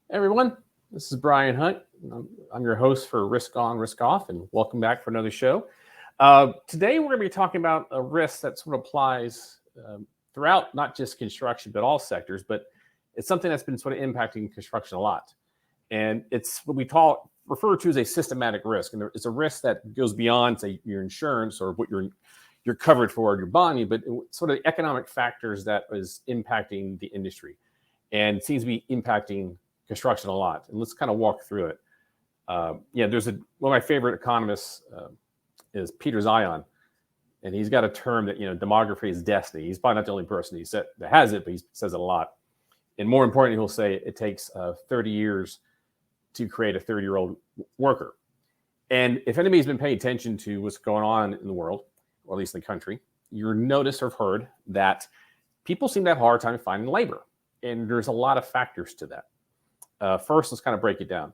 Everyone, this is Brian Hunt. I'm your host for Risk On, Risk Off, and welcome back for another show. Today, we're going to be talking about a risk that sort of applies throughout not just construction, but all sectors, but it's something that's been sort of impacting construction a lot. And it's what we refer to as a systematic risk. And it's a risk that goes beyond, say, your insurance or what you're covered for your bonding, but sort of economic factors that is impacting the industry and seems to be impacting construction a lot. And let's kind of walk through it. There's one of my favorite economists is Peter Zion, and he's got a term that, demography is destiny. He's probably not the only person that has it, but he says it a lot. And more importantly, he'll say it takes 30 years to create a 30-year-old worker. And if anybody's been paying attention to what's going on in the world, or at least in the country, you'll notice or have heard that people seem to have a hard time finding labor. And there's a lot of factors to that. First, let's kind of break it down.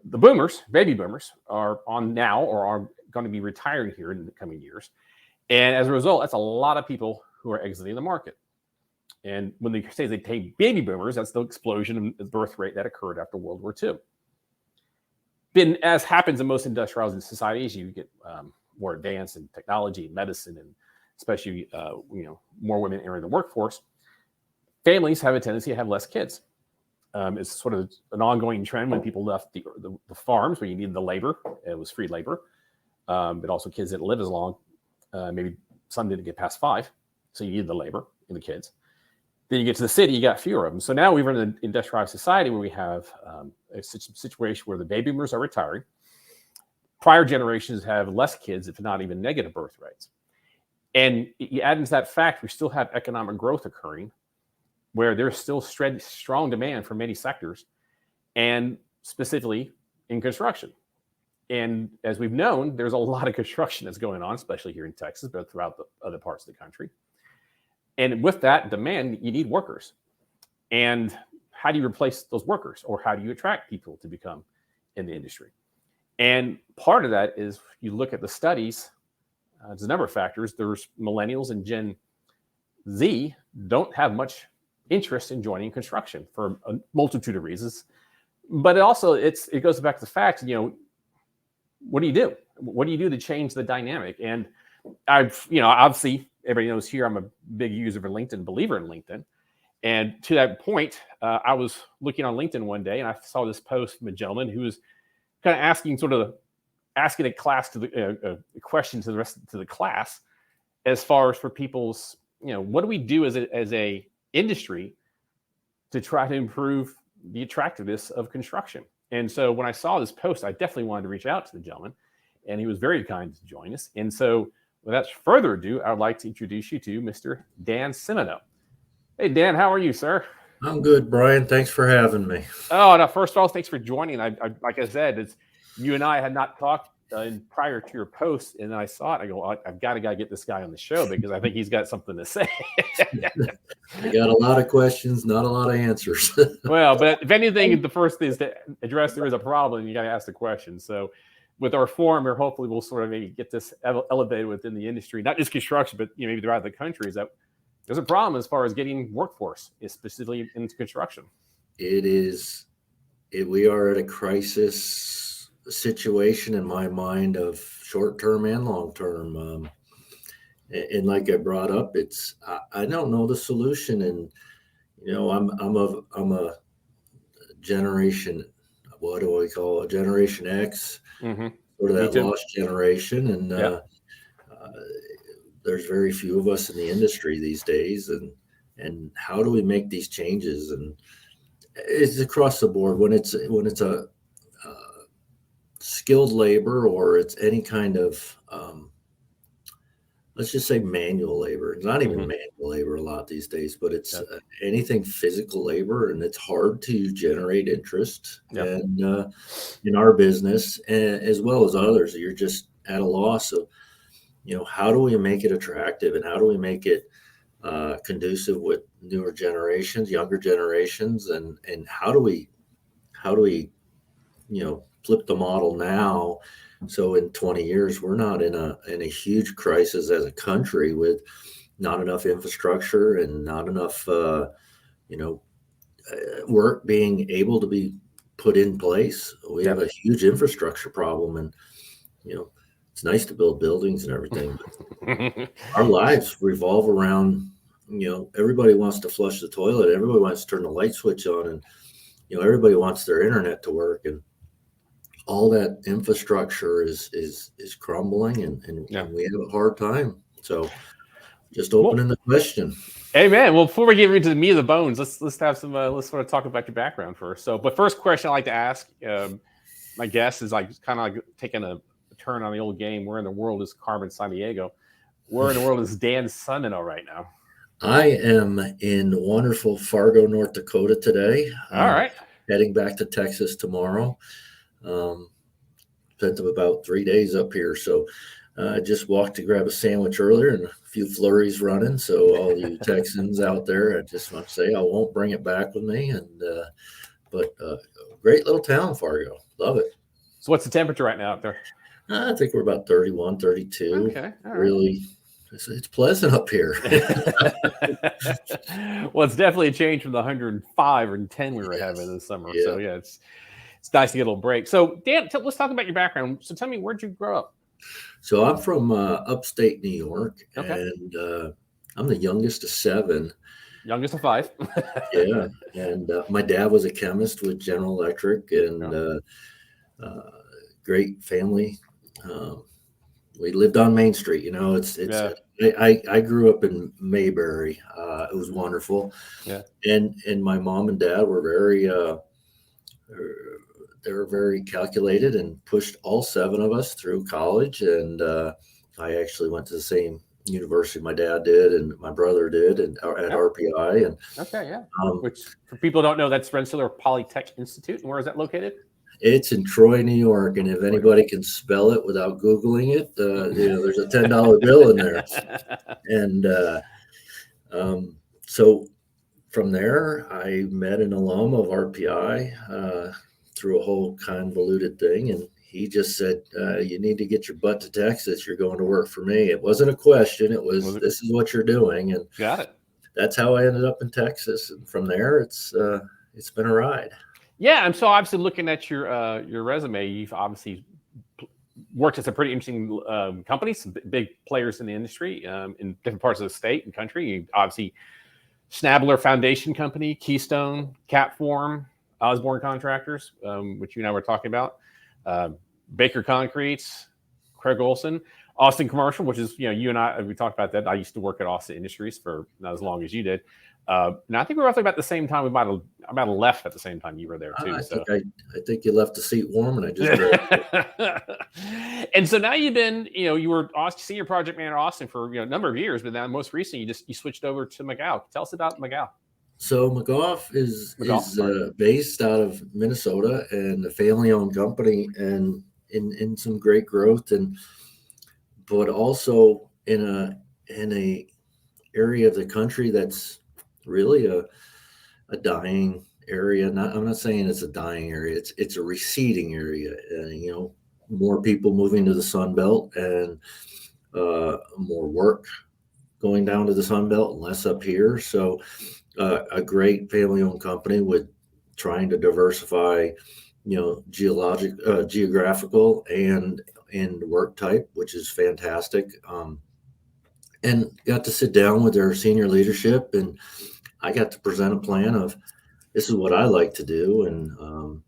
The baby boomers, are on now or are going to be retiring here in the coming years. And as a result, that's a lot of people who are exiting the market. And when they say they take baby boomers, that's the explosion in the birth rate that occurred after World War II. As happens in most industrialized societies, you get more advanced in technology and medicine, and especially more women entering the workforce. Families have a tendency to have less kids. It's sort of an ongoing trend when people left the farms where you needed the labor. It was free labor. But also kids didn't live as long. Maybe some didn't get past 5. So you needed the labor and the kids. Then you get to the city, you got fewer of them. So now we're in an industrialized society where we have a situation where the baby boomers are retiring. Prior generations have less kids, if not even negative birth rates. And you add into that fact, we still have economic growth occurring, where there's still strong demand for many sectors, and specifically in construction. And as we've known, there's a lot of construction that's going on, especially here in Texas, but throughout the other parts of the country. And with that demand, you need workers. And how do you replace those workers, or how do you attract people to become in the industry? And part of that is you look at the studies, there's a number of factors. There's Millennials and Gen Z don't have much interest in joining construction for a multitude of reasons. But it goes back to the fact, what do you do? What do you do to change the dynamic? And obviously everybody knows here, I'm a big user of LinkedIn, believer in LinkedIn. And to that point, I was looking on LinkedIn one day and I saw this post from a gentleman who was kind of asking a class a question to the class, as far as for people's, what do we do as a industry to try to improve the attractiveness of construction? And so when I saw this post, I definitely wanted to reach out to the gentleman, and he was very kind to join us. And so without further ado, I would like to introduce you to Mr. Dan Simoneau. Hey, Dan, how are you, sir? I'm good, Brian. Thanks for having me. Oh, no, first of all, thanks for joining. I like I said, you and I had not talked prior to your post, and I saw it. I go, I've got to get this guy on the show because I think he's got something to say. I got a lot of questions, not a lot of answers. Well, but if anything, the first thing is to address there is a problem. You got to ask the question. So with our forum here, hopefully we'll sort of maybe get this elevated within the industry, not just construction, but maybe throughout the country, is that there's a problem as far as getting workforce, specifically into construction. We are at a crisis situation in my mind of short-term and long-term. And like I brought up, I don't know the solution. And, I'm a generation, what do we call it? Generation X, sort of that lost generation. And there's very few of us in the industry these days. And how do we make these changes? And it's across the board. When it's a skilled labor, or it's any kind of let's just say manual labor. It's not even manual labor a lot these days, but it's anything physical labor, and it's hard to generate interest. And in our business, as well as others, you're just at a loss of, how do we make it attractive, and how do we make it conducive with newer generations, younger generations, and how do we flip the model now, so in 20 years we're not in a huge crisis as a country with not enough infrastructure and not enough work being able to be put in place. We have a huge infrastructure problem, and it's nice to build buildings and everything, but our lives revolve around, everybody wants to flush the toilet, everybody wants to turn the light switch on, and everybody wants their internet to work, and all that infrastructure is crumbling, and we have a hard time. So just opening the question. Hey man, well, before we get into the meat of the bones, let's have some let's sort of talk about your background first. So, but first question I like to ask my guest is like kind of like taking a turn on the old game. Where in the world is Carmen Sandiego? Where in the world is Dan Simoneau right now? I am in wonderful Fargo, North Dakota today. All right. Heading back to Texas tomorrow. Spent about 3 days up here. So I just walked to grab a sandwich earlier and a few flurries running. So all you Texans out there, I just want to say I won't bring it back with me. But great little town, Fargo. Love it. So what's the temperature right now out there? I think we're about 31, 32. Okay. All right. Really, it's pleasant up here. Well, it's definitely a change from the 105 and 10 we were having this summer. Yeah. So yeah, it's nice to get a little break. So Dan, let's talk about your background. So tell me, where'd you grow up? So I'm from upstate New York, and I'm the youngest of 7. Youngest of 5. Yeah, and my dad was a chemist with General Electric, and great family. We lived on Main Street. I grew up in Mayberry. It was wonderful. Yeah, and my mom and dad were very calculated and pushed all 7 of us through college. And I actually went to the same university my dad did and my brother did, and at RPI. And which for people who don't know, that's Rensselaer Polytech Institute. And where is that located? It's in Troy, New York, and if anybody can spell it without Googling it, there's a $10 bill in there. And so from there, I met an alum of RPI through a whole convoluted thing, and he just said, "You need to get your butt to Texas. You're going to work for me." It wasn't a question; it was this is what you're doing, and got it. That's how I ended up in Texas, and from there, it's been a ride. Yeah, and so obviously looking at your resume, you've obviously worked at some pretty interesting companies, some big players in the industry in different parts of the state and country. You obviously Snabler Foundation Company, Keystone, Capform, Osborne Contractors, which you and I were talking about, Baker Concretes, Craig Olson, Austin Commercial, which is you and I we talked about that. I used to work at Austin Industries for not as long as you did. Now I think we're roughly about the same time. I might have left at the same time you were there too. I think you left the seat warm, and I just. And so now you've been, you were senior project manager at Austin for a number of years, but now most recently you switched over to McCough. Tell us about McCough. So McCough is based out of Minnesota, and a family-owned company, and in some great growth, but also in a area of the country that's really a dying area. I'm not saying it's a dying area. It's a receding area. More people moving to the Sun Belt, and more work going down to the Sun Belt and less up here. So a great family-owned company with trying to diversify, geographical and work type, which is fantastic. And got to sit down with their senior leadership, and I got to present a plan of this is what I like to do. And,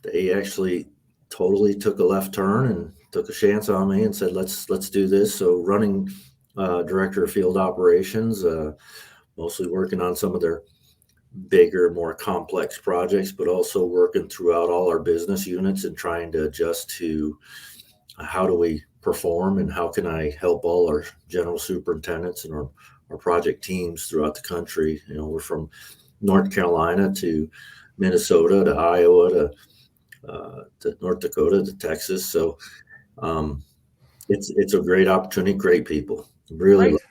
they actually totally took a left turn and took a chance on me and said, let's do this. So running director of field operations, mostly working on some of their bigger, more complex projects, but also working throughout all our business units and trying to adjust to how do we perform and how can I help all our general superintendents and our project teams throughout the country. We're from North Carolina to Minnesota to Iowa to North Dakota to Texas. So it's a great opportunity, great people. Really. Right.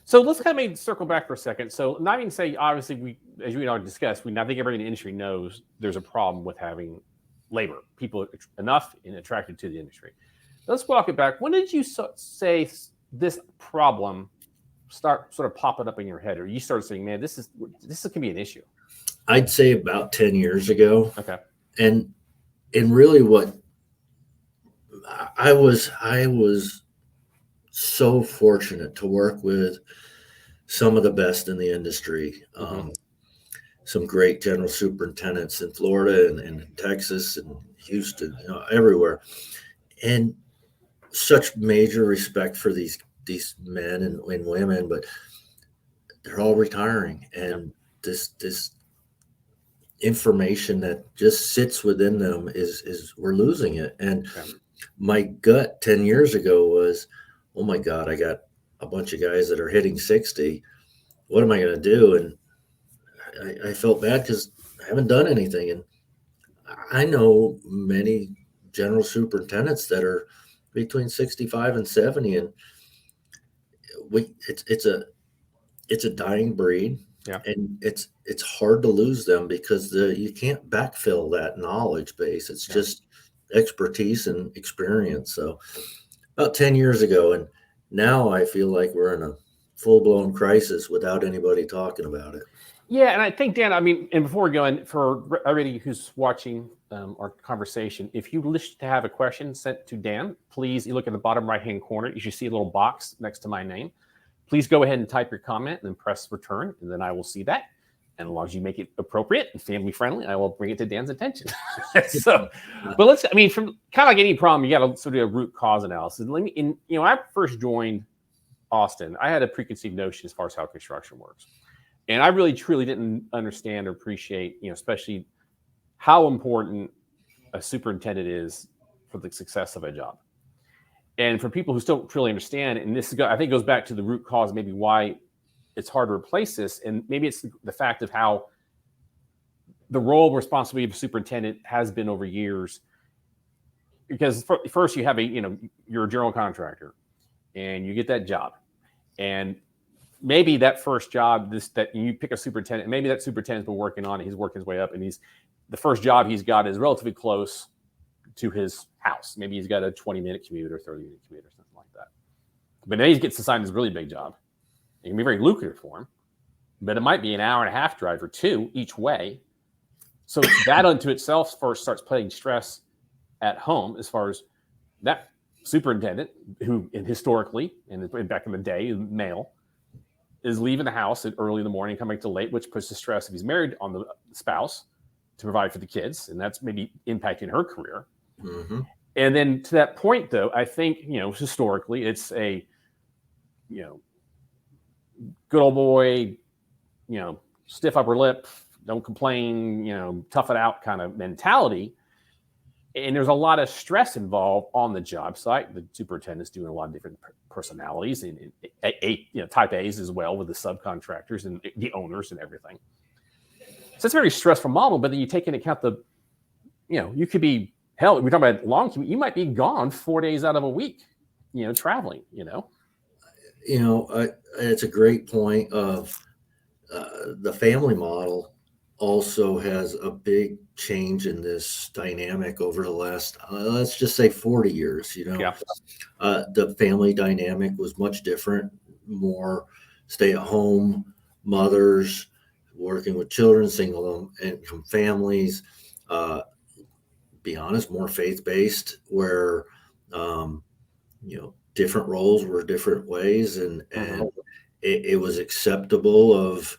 So let's kind of circle back for a second. So not even say, obviously, as we already discussed, I think everybody in the industry knows there's a problem with having labor, people enough and attracted to the industry. Let's walk it back. When did you say this problem start sort of popping up in your head, or you started saying, "Man, this can be an issue"? I'd say about 10 years ago. Okay. And really what I was so fortunate to work with some of the best in the industry. Some great general superintendents in Florida and Texas and Houston, everywhere. And such major respect for these men and women, but they're all retiring. And this information that just sits within them is we're losing it. And my gut 10 years ago was, oh my God, I got a bunch of guys that are hitting 60. What am I going to do? And I felt bad because I haven't done anything. And I know many general superintendents that are between 65 and 70. And it's a dying breed. Yeah. And it's hard to lose them because you can't backfill that knowledge base. It's just expertise and experience. So about 10 years ago, and now I feel like we're in a full-blown crisis without anybody talking about it. Yeah, and I think, Dan, and before we go in, for everybody who's watching our conversation, if you wish to have a question sent to Dan, please, you look at the bottom right-hand corner, you should see a little box next to my name. Please go ahead and type your comment and then press return, and then I will see that. And as long as you make it appropriate and family-friendly, I will bring it to Dan's attention. So, but from kind of like any problem, you got to sort of do a root cause analysis. When I first joined Austin, I had a preconceived notion as far as how construction works. And I really, truly didn't understand or appreciate, especially how important a superintendent is for the success of a job. And for people who still don't truly understand, and this, I think, goes back to the root cause, maybe why it's hard to replace this. And maybe it's the fact of how the role and responsibility of a superintendent has been over years. Because first you have you're a general contractor and you get that job. And maybe that first job, that you pick a superintendent, maybe that superintendent's been working on it. He's working his way up, and the first job he's got is relatively close to his house. Maybe he's got a 20-minute commute or 30-minute commute or something like that. But then he gets assigned this really big job. It can be very lucrative for him, but it might be an hour and a half drive or two each way. So that unto itself first starts putting stress at home as far as that superintendent, who historically, and back in the day, male, is leaving the house early in the morning, coming to late, which puts the stress if he's married on the spouse to provide for the kids. And that's maybe impacting her career. Mm-hmm. And then to that point, though, I think, historically, it's a, good old boy, stiff upper lip, don't complain, tough it out kind of mentality. And there's a lot of stress involved on the job site. The superintendent's doing a lot of different personalities and type A's as well with the subcontractors and the owners and everything. So it's a very stressful model, but then you take into account you could be, hell, we're talking about long commute, you might be gone 4 days out of a week, traveling, It's a great point of the family model also has a big change in this dynamic over the last, let's just say 40 years, The family dynamic was much different, more stay-at-home mothers working with children, single income families, be honest, more faith-based, where, different roles were different ways, and it was acceptable of,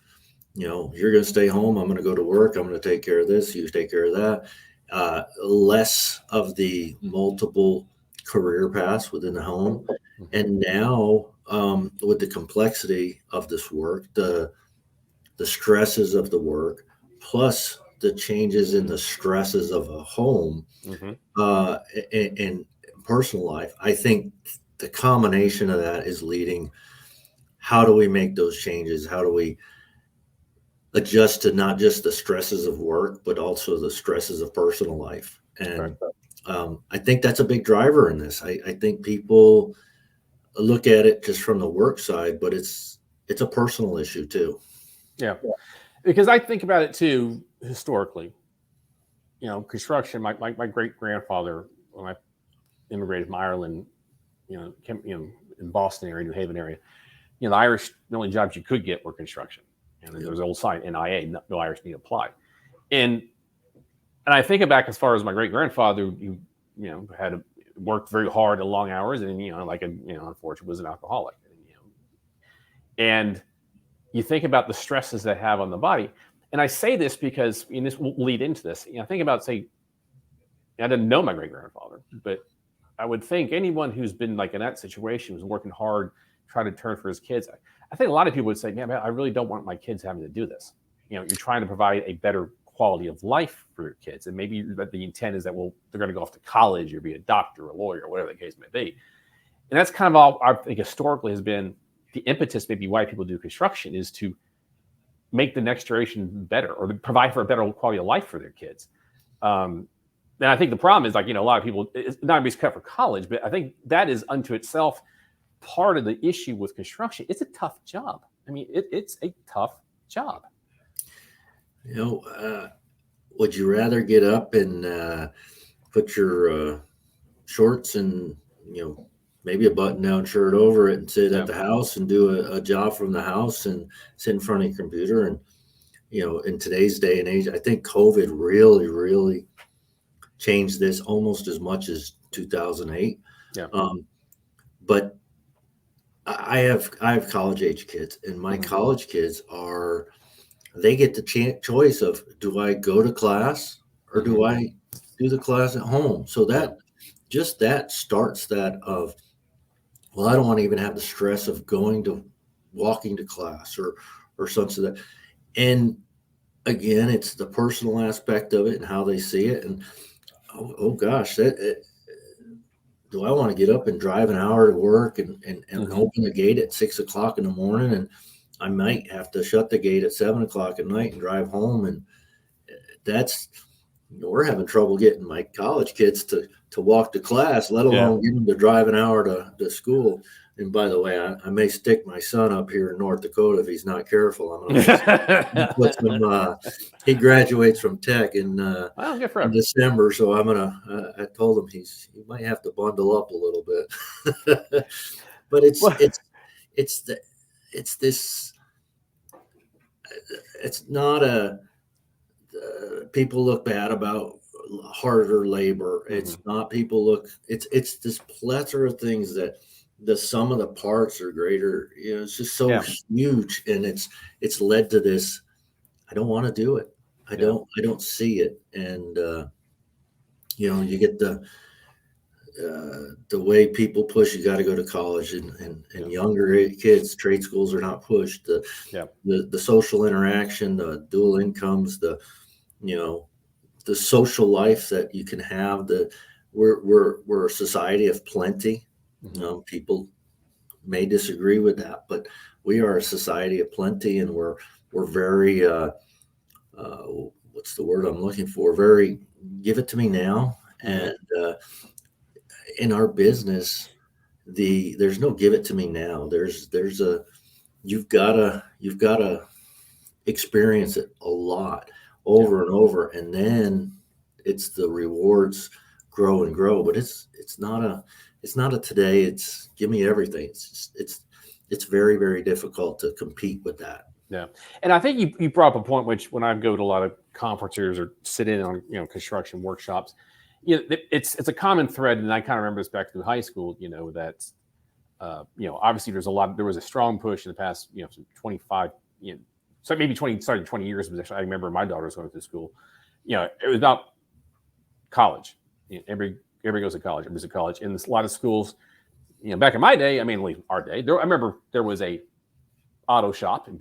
you're going to stay home, I'm going to go to work, I'm going to take care of this, you take care of that. Less of the multiple career paths within the home. And now, with the complexity of this work, the stresses of the work, plus the changes in the stresses of a home, and personal life, I think the combination of that is leading. How do we make those changes? How do we adjust to not just the stresses of work, but also the stresses of personal life? And I think that's a big driver in this. I think people look at it just from the work side, but it's a personal issue too. Yeah, because I think about it too, historically, construction, my great grandfather, when I immigrated from Ireland, in Boston area, New Haven area, the Irish, the only jobs you could get were construction. And there was an old sign, NIA, no Irish need apply. And I think back as far as my great grandfather, who had worked very hard at long hours, and unfortunately was an alcoholic. And you think about the stresses that have on the body. And I say this because, and this will lead into this. Think about, say, I didn't know my great grandfather, but I would think anyone who's been like in that situation, who's working hard, trying to turn for his kids. I think a lot of people would say, man, I really don't want my kids having to do this. You're trying to provide a better quality of life for your kids. And maybe the intent is that, well, they're going to go off to college or be a doctor or a lawyer or whatever the case may be. And that's kind of all I think historically has been the impetus, maybe why people do construction, is to make the next generation better or provide for a better quality of life for their kids. And I think the problem is, like, a lot of people, it's not going to be cut for college, but I think that is unto itself part of the issue with construction. It's a tough job. I mean, it's a tough job. Would you rather get up and put your shorts and, maybe a button-down shirt over it and sit at the house and do a job from the house and sit in front of your computer? And, in today's day and age, I think COVID really, really changed this almost as much as 2008. Yeah. But I have college age kids, and my college kids they get the choice of, do I go to class or do I do the class at home? So that starts that of, well, I don't want to even have the stress of walking to class or something like that. And again, it's the personal aspect of it and how they see it. And oh gosh, do I want to get up and drive an hour to work and open the gate at 6 o'clock in the morning, and I might have to shut the gate at 7 o'clock at night and drive home? And we're having trouble getting my college kids to walk to class, let alone get them to drive an hour to school. And by the way, I may stick my son up here in North Dakota if he's not careful. I'm going to put some. He graduates from tech in December, so I'm gonna. I told him he might have to bundle up a little bit. But it's not a. People look bad about harder labor. It's not people look. It's this plethora of things that. The sum of the parts are greater. It's just so huge, and it's led to this. I don't want to do it. I don't see it, and you get the way people push. You got to go to college, and younger kids, trade schools are not pushed. The social interaction, the dual incomes, the social life that you can have. We're a society of plenty. People may disagree with that, but we are a society of plenty, and we're very what's the word I'm looking for? Very give it to me now. And in our business, there's no give it to me now. There's you've gotta experience it a lot over and over, and then it's the rewards grow and grow. But it's not a today. It's give me everything. It's very, very difficult to compete with that. Yeah, and I think you brought up a point which, when I go to a lot of conferences or sit in on construction workshops, it's a common thread, and I kind of remember this back through high school. That obviously there was a strong push in the past 25 so maybe 20 years. I remember my daughter was going through school. It was about college. Everybody goes to college. Everybody's at college. In a lot of schools, back in my day, I mean, our day, I remember there was a auto shop, and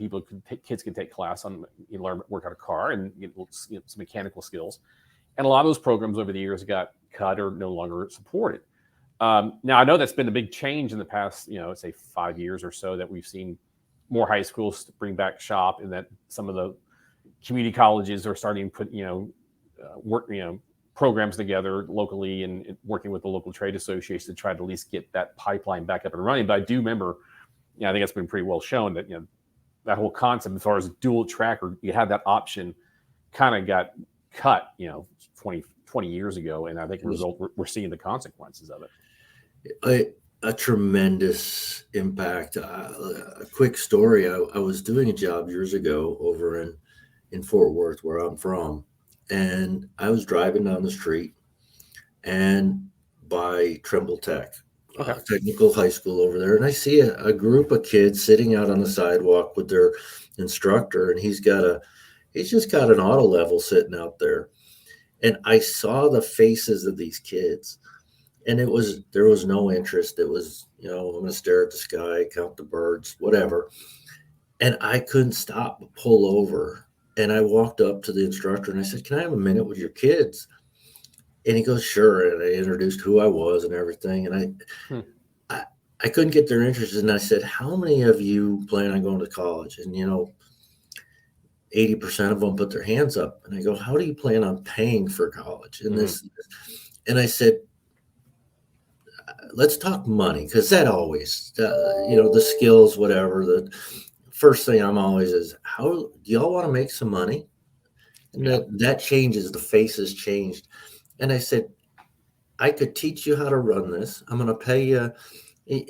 kids could take class on, learn work on a car and some mechanical skills. And a lot of those programs over the years got cut or no longer supported. Now I know that's been a big change in the past, say 5 years or so, that we've seen more high schools bring back shop, and that some of the community colleges are starting to put, work, programs together locally and working with the local trade association to try to at least get that pipeline back up and running. But I do remember, I think it's been pretty well shown that, that whole concept as far as dual track, or you have that option, kind of got cut, 20 years ago. And I think we're seeing the consequences of it. a tremendous impact. A quick story: I was doing a job years ago over in Fort Worth, where I'm from, and I was driving down the street and by Trimble Tech, Okay. technical high school over there, and I see a group of kids sitting out on the sidewalk with their instructor, and he's just got an auto level sitting out there, and I saw the faces of these kids, and there was no interest. It was, I'm going to stare at the sky, count the birds, whatever, and I couldn't stop but pull over, and I walked up to the instructor and I said, "Can I have a minute with your kids?" And he goes, "Sure." And I introduced who I was and everything. And I couldn't get their interest. And I said, "How many of you plan on going to college?" And, 80% of them put their hands up. And I go, "How do you plan on paying for college?" And and I said, "Let's talk money." Because that always, the skills, whatever. The first thing I'm always is, how do y'all want to make some money? And that changes. The faces changed. And I said, "I could teach you how to run this. I'm going to pay you."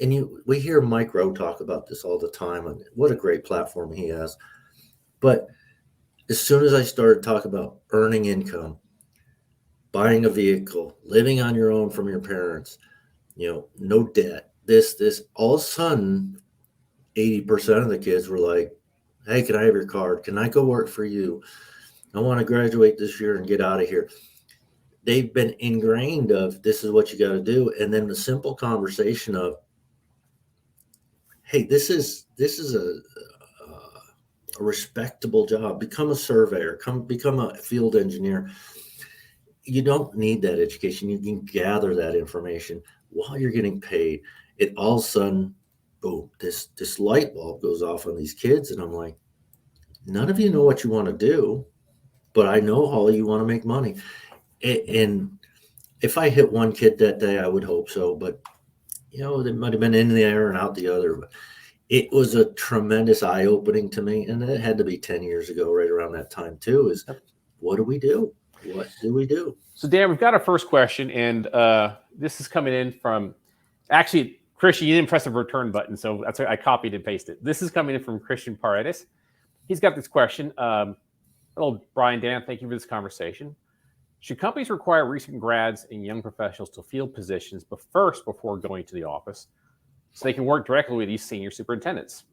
And we hear Mike Rowe talk about this all the time, and what a great platform he has. But as soon as I started talking about earning income, buying a vehicle, living on your own from your parents, no debt, this, all of a sudden, 80% of the kids were like, "Hey, can I have your card? Can I go work for you? I want to graduate this year and get out of here." They've been ingrained of, this is what you got to do. And then the simple conversation of, "Hey, this is a respectable job. Become a surveyor, become a field engineer." You don't need that education. You can gather that information while you're getting paid. It all of a sudden, boom, this light bulb goes off on these kids. And I'm like, none of you know what you want to do, but I know all of you want to make money. And if I hit one kid that day, I would hope so. But, they might have been in the air and out the other. But it was a tremendous eye-opening to me. And it had to be 10 years ago, right around that time, too, is what do we do? What do we do? So, Dan, we've got our first question. And this is coming in from, actually, Christian, you didn't press the return button. So that's why I copied and pasted. This is coming in from Christian Paredes. He's got this question. Hello, Brian, Dan, thank you for this conversation. Should companies require recent grads and young professionals to field positions before going to the office so they can work directly with these senior superintendents?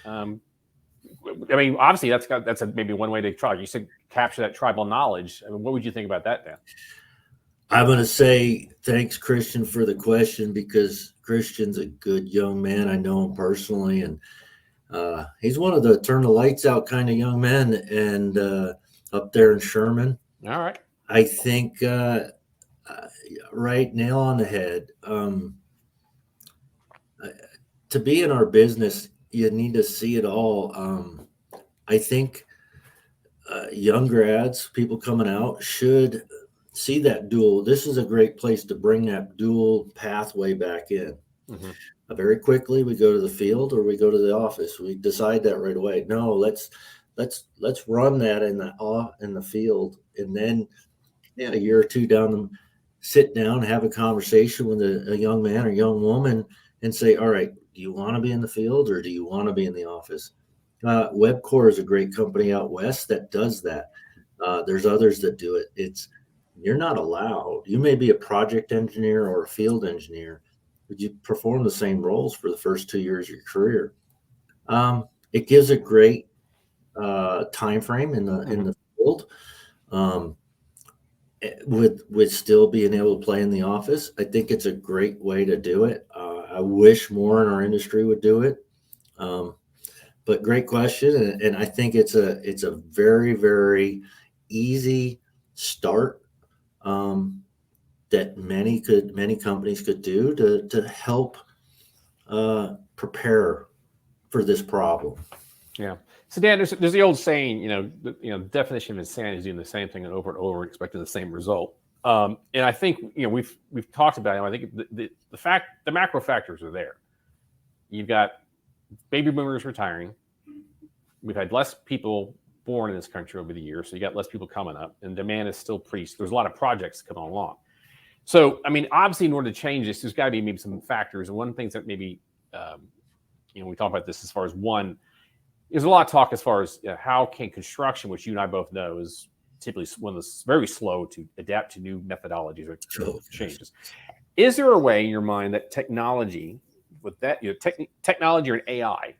Obviously, that's maybe one way to try. You said capture that tribal knowledge. What would you think about that, Dan? I'm going to say thanks, Christian, for the question, because Christian's a good young man. I know him personally, and he's one of the turn the lights out kind of young men, and up there in Sherman. All right. I think right, nail on the head. To be in our business, you need to see it all. I think young grads, people coming out, should see that dual. This is a great place to bring that dual pathway back in. Mm-hmm. Very quickly, we go to the field or we go to the office. We decide that right away. No, let's run that in the field, and then a year or two down, sit down, have a conversation with a young man or young woman, and say, "All right, do you want to be in the field or do you want to be in the office?" Webcore is a great company out west that does that. There's others that do it. You're not allowed. You may be a project engineer or a field engineer, but you perform the same roles for the first 2 years of your career. It gives a great time frame in the field. With still being able to play in the office. I think it's a great way to do it. I wish more in our industry would do it. But great question, and I think it's a very, very easy start that many companies could do to help prepare for this problem. Yeah. So, Dan, there's the old saying, the definition of insanity is doing the same thing over and over, expecting the same result. And I think we've talked about it. I think the macro factors are there. You've got baby boomers retiring. We've had less people born in this country over the years, so you got less people coming up, and demand is still there's a lot of projects coming along. So, I mean, obviously, in order to change this, there's got to be maybe some factors. And one of the things that maybe, we talk about this as far as one, there's a lot of talk as far as how can construction, which you and I both know is typically one that's very slow to adapt to new methodologies or changes. Is there a way in your mind that technology, with that, technology or an AI,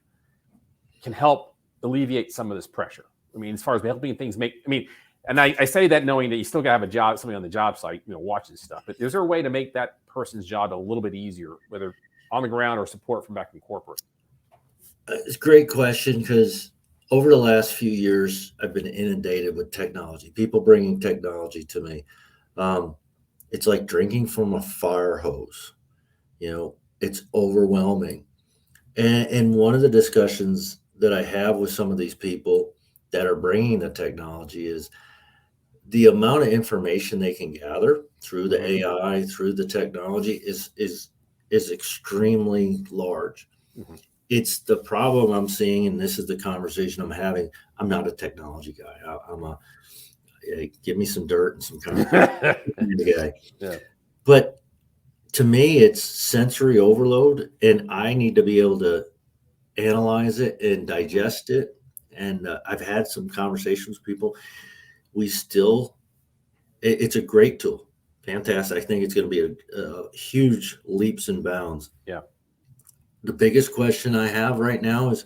can help alleviate some of this pressure? I mean, as far as helping things and I say that knowing that you still got to have somebody on the job site, watching stuff. But is there a way to make that person's job a little bit easier, whether on the ground or support from back in corporate? It's a great question, because over the last few years, I've been inundated with technology, people bringing technology to me. It's like drinking from a fire hose. It's overwhelming. And one of the discussions that I have with some of these people that are bringing the technology is the amount of information they can gather through the AI, through the technology is extremely large. Mm-hmm. It's the problem I'm seeing, and this is the conversation I'm having. I'm not a technology guy. Give me some dirt and some concrete guy. Yeah. But to me, it's sensory overload, and I need to be able to analyze it and digest it. And I've had some conversations with people. It's a great tool. Fantastic. I think it's going to be a huge leaps and bounds. Yeah. The biggest question I have right now is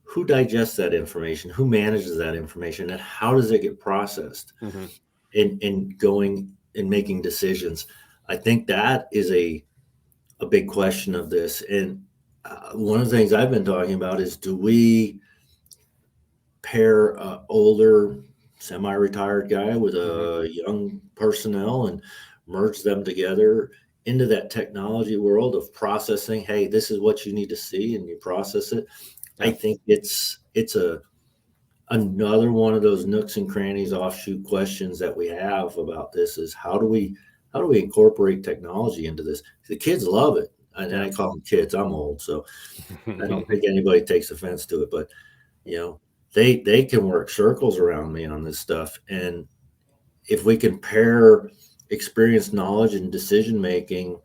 who digests that information, who manages that information, and how does it get processed in going and making decisions? I think that is a big question of this. And one of the things I've been talking about is, do we pair older semi-retired guy with a young personnel and merge them together into that technology world of processing? Hey, this is what you need to see, and you process it. Yeah. I think it's another one of those nooks and crannies, offshoot questions that we have about this is how do we incorporate technology into this? The kids love it. And I call them kids. I'm old, so I don't think anybody takes offense to it, but they can work circles around me on this stuff. And if we can pair experience, knowledge, and decision making,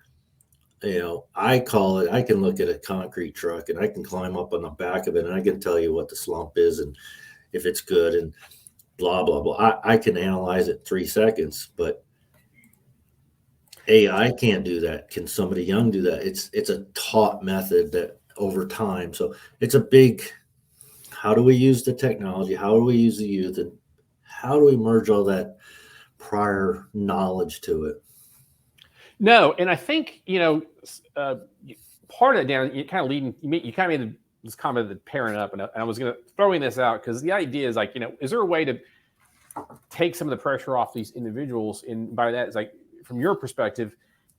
I call it, I can look at a concrete truck and I can climb up on the back of it and I can tell you what the slump is and if it's good and blah, blah, blah. I can analyze it in 3 seconds, but AI can't do that. Can somebody young do that? It's a taught method that over time. So it's a big, how do we use the technology? How do we use the youth? And how do we merge all that prior knowledge to it? No, and I think, part of it, Dan, you kind of made this comment that pairing up, and I was going to throwing this out because the idea is like, is there a way to take some of the pressure off these individuals? And by that, it's like, from your perspective,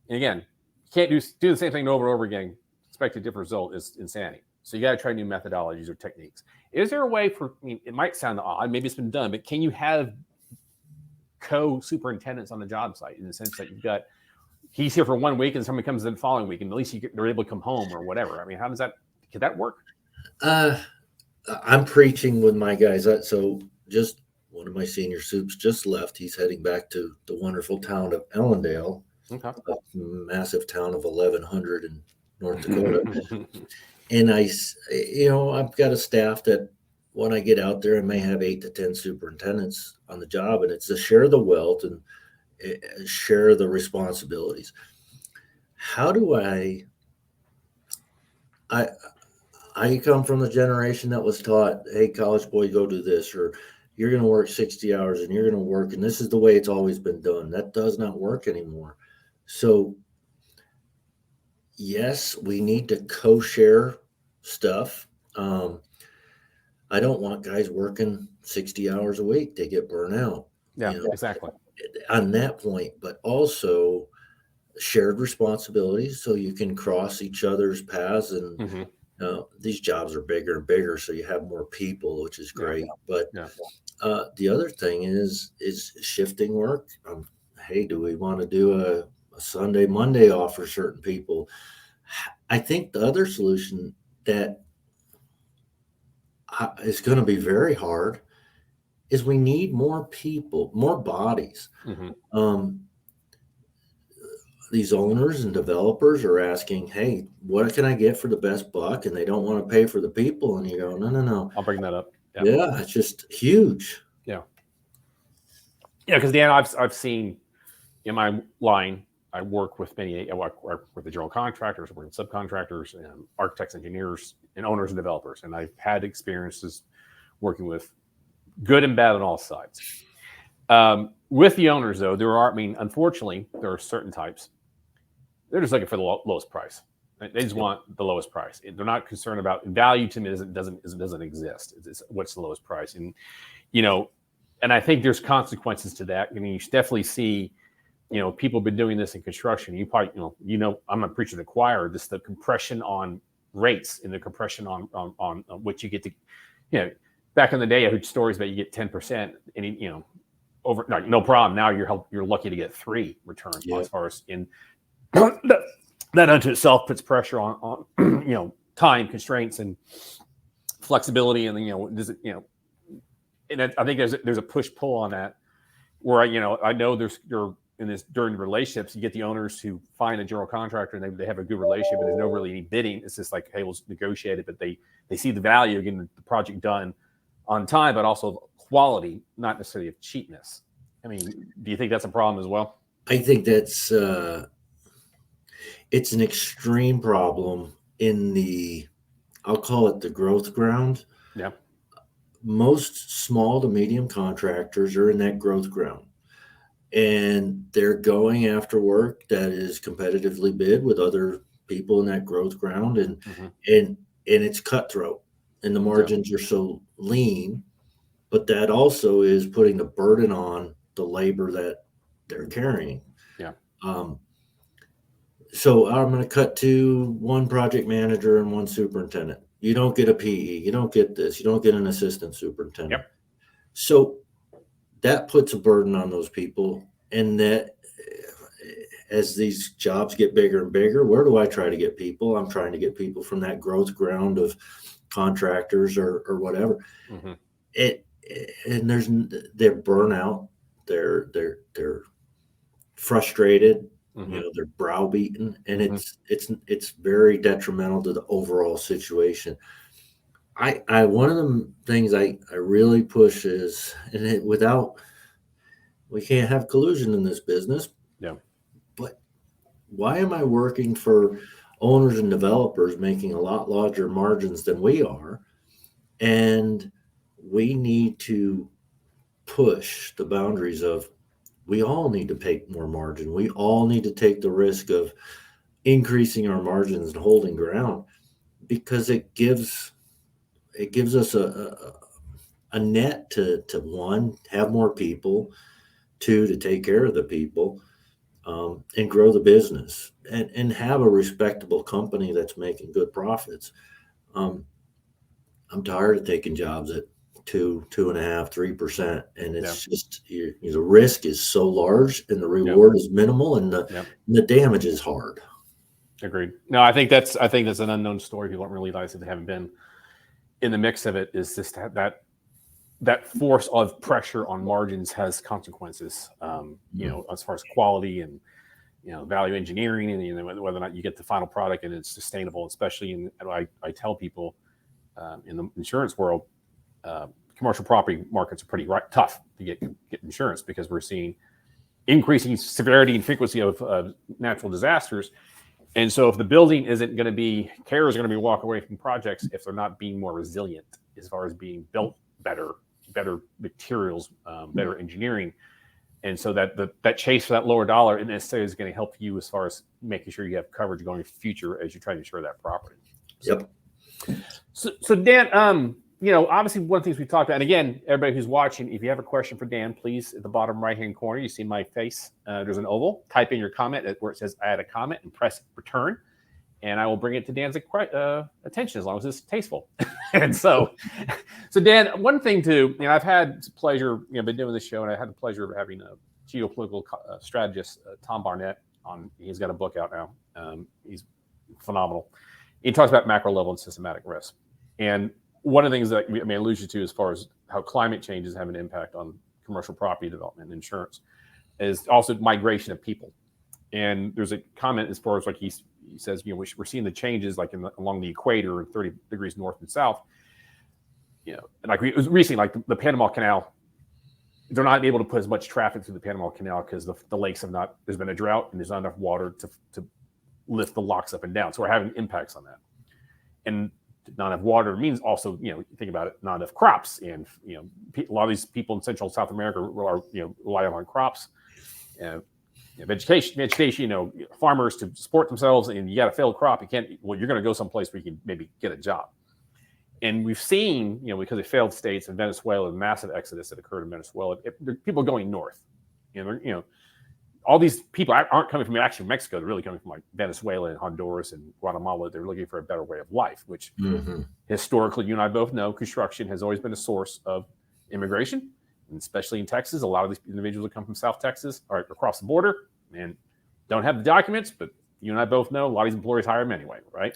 and again, you can't do the same thing over and over again, expect a different result is insanity. So you got to try new methodologies or techniques. Is there a way it might sound odd, maybe it's been done, but can you have co-superintendents on the job site in the sense that he's here for 1 week and somebody comes in the following week and at least they're able to come home or whatever? I mean, could that work? I'm preaching with my guys. So just one of my senior soups just left. He's heading back to the wonderful town of Ellendale, a massive town of 1,100 in North Dakota. And I've got a staff that when I get out there, I may have 8 to 10 superintendents on the job, and it's to share the wealth and share the responsibilities. How do I come from the generation that was taught, hey, college boy, go do this, or you're going to work 60 hours and you're going to work, and this is the way it's always been done. That does not work anymore. So yes, we need to co-share stuff. I don't want guys working 60 hours a week. They get burnt out. Yeah, exactly. On that point, but also shared responsibilities so you can cross each other's paths. And these jobs are bigger and bigger, so you have more people, which is great. But the other thing is shifting work. Hey, do we want to do a Sunday, Monday off for certain people? I think the other solution that is going to be very hard is we need more people, more bodies. these owners and developers are asking, hey, what can I get for the best buck? And they don't want to pay for the people. And you go, no. I'll bring that up. Yeah, it's just huge. Yeah. Yeah, because Dan, I've seen in my line, I work with I work with the general contractors, I work with subcontractors, and architects, engineers, and owners and developers. And I've had experiences working with good and bad on all sides. With the owners, though, unfortunately, there are certain types. They're just looking for the lowest price. They just want the lowest price. They're not concerned about value. To me, it doesn't exist. It's what's the lowest price, and and I think there's consequences to that. I mean, you definitely see, people have been doing this in construction. You probably, I'm not preaching to the choir. The compression on rates and the compression on what you get to, back in the day, I heard stories about you get 10%, and over no problem. Now you're lucky to get 3 returns as far as in that unto itself puts pressure on time constraints and flexibility, and does it and I think there's a push pull on that where I know you're in this during the relationships, you get the owners who find a general contractor and they have a good relationship, but there's no really any bidding. It's just like, hey, we'll negotiate it, but they see the value of getting the project done on time, but also quality, not necessarily of cheapness. I mean, do you think that's a problem as well? I think that's it's an extreme problem in I'll call it the growth ground. Yeah. Most small to medium contractors are in that growth ground, and they're going after work that is competitively bid with other people in that growth ground, and it's cutthroat, and the margins are so lean, but that also is putting the burden on the labor that they're carrying. Yeah. So I'm going to cut to one project manager and one superintendent. You don't get a PE. You don't get this. You don't get an assistant superintendent. Yep. So that puts a burden on those people. And that as these jobs get bigger and bigger, where do I try to get people? I'm trying to get people from that growth ground of contractors or whatever. Mm-hmm. And they're burnout. They're frustrated. Mm-hmm. They're browbeaten, and it's very detrimental to the overall situation. I one of the things I really push is, we can't have collusion in this business. Yeah. But why am I working for owners and developers making a lot larger margins than we are? And we need to push the boundaries of, we all need to take more margin. We all need to take the risk of increasing our margins and holding ground, because it gives us a net to one, have more people, 2, to take care of the people, and grow the business and have a respectable company that's making good profits. I'm tired of taking jobs at 2.5%, 3%, and it's just the risk is so large and the reward is minimal, and the damage is hard. Agreed. No, I think that's an unknown story. People don't realize if they haven't been in the mix of it. Is just that force of pressure on margins has consequences. As far as quality and value engineering, and whether or not you get the final product and it's sustainable. Especially I tell people in the insurance world. Commercial property markets are pretty tough to get insurance, because we're seeing increasing severity and frequency of natural disasters. And so if the building isn't going to be, carriers are going to be walk away from projects if they're not being more resilient as far as being built better materials, better engineering. And so that chase for that lower dollar isn't necessarily is going to help you as far as making sure you have coverage going into the future as you try to insure that property. So Dan, obviously one of the things we talked about, and again, everybody who's watching, if you have a question for Dan, please, at the bottom right-hand corner, you see my face. There's an oval. Type in your comment where it says add a comment and press return, and I will bring it to Dan's attention as long as it's tasteful. And so Dan, one thing too, I've had the pleasure, been doing this show, and I had the pleasure of having a geopolitical strategist, Tom Barnett, on. He's got a book out now. He's phenomenal. He talks about macro level and systematic risk. And one of the things that I alluded to as far as how climate change is having an impact on commercial property development and insurance is also migration of people. And there's a comment as far as like he says, we're seeing the changes like along the equator, 30 degrees north and south. And like it was recently, like the Panama Canal, they're not able to put as much traffic through the Panama Canal because the lakes there's been a drought and there's not enough water to lift the locks up and down. So we're having impacts on that. And not enough water means also, think about it, not enough crops. And, a lot of these people in Central and South America are, rely on crops. Vegetation, farmers to support themselves, and you got a failed crop. You're going to go someplace where you can maybe get a job. And we've seen, because of failed states in Venezuela, the massive exodus that occurred in Venezuela, people going north. All these people aren't coming from actually Mexico. They're really coming from like Venezuela and Honduras and Guatemala. They're looking for a better way of life, which historically, you and I both know, construction has always been a source of immigration, and especially in Texas. A lot of these individuals that come from South Texas are across the border and don't have the documents, but you and I both know a lot of these employers hire them anyway, right?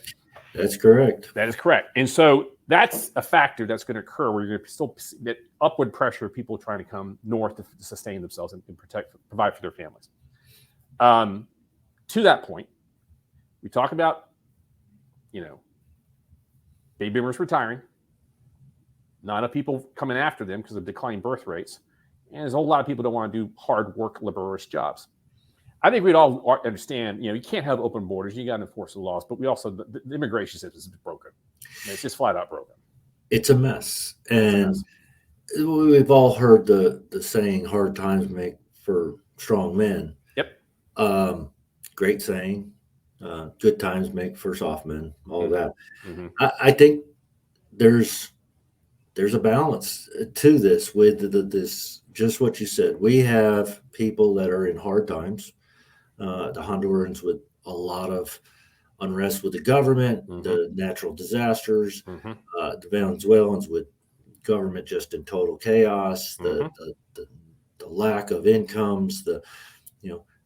That's correct. That is correct. And so that's a factor that's going to occur where you're going to still get upward pressure of people trying to come north to sustain themselves and provide for their families. To that point, we talk about, baby boomers retiring, not enough people coming after them because of declining birth rates, and there's a whole lot of people don't want to do hard work, laborious jobs. I think we'd all understand, you can't have open borders, you got to enforce the laws, but we also, the immigration system is broken. It's just flat out broken. It's a mess. And we've all heard the saying, hard times make for strong men. Great saying. Good times make for soft men. All that. I think there's a balance to this with this. Just what you said. We have people that are in hard times. The Hondurans with a lot of unrest with the government, the natural disasters. The Venezuelans with government just in total chaos. The lack of incomes.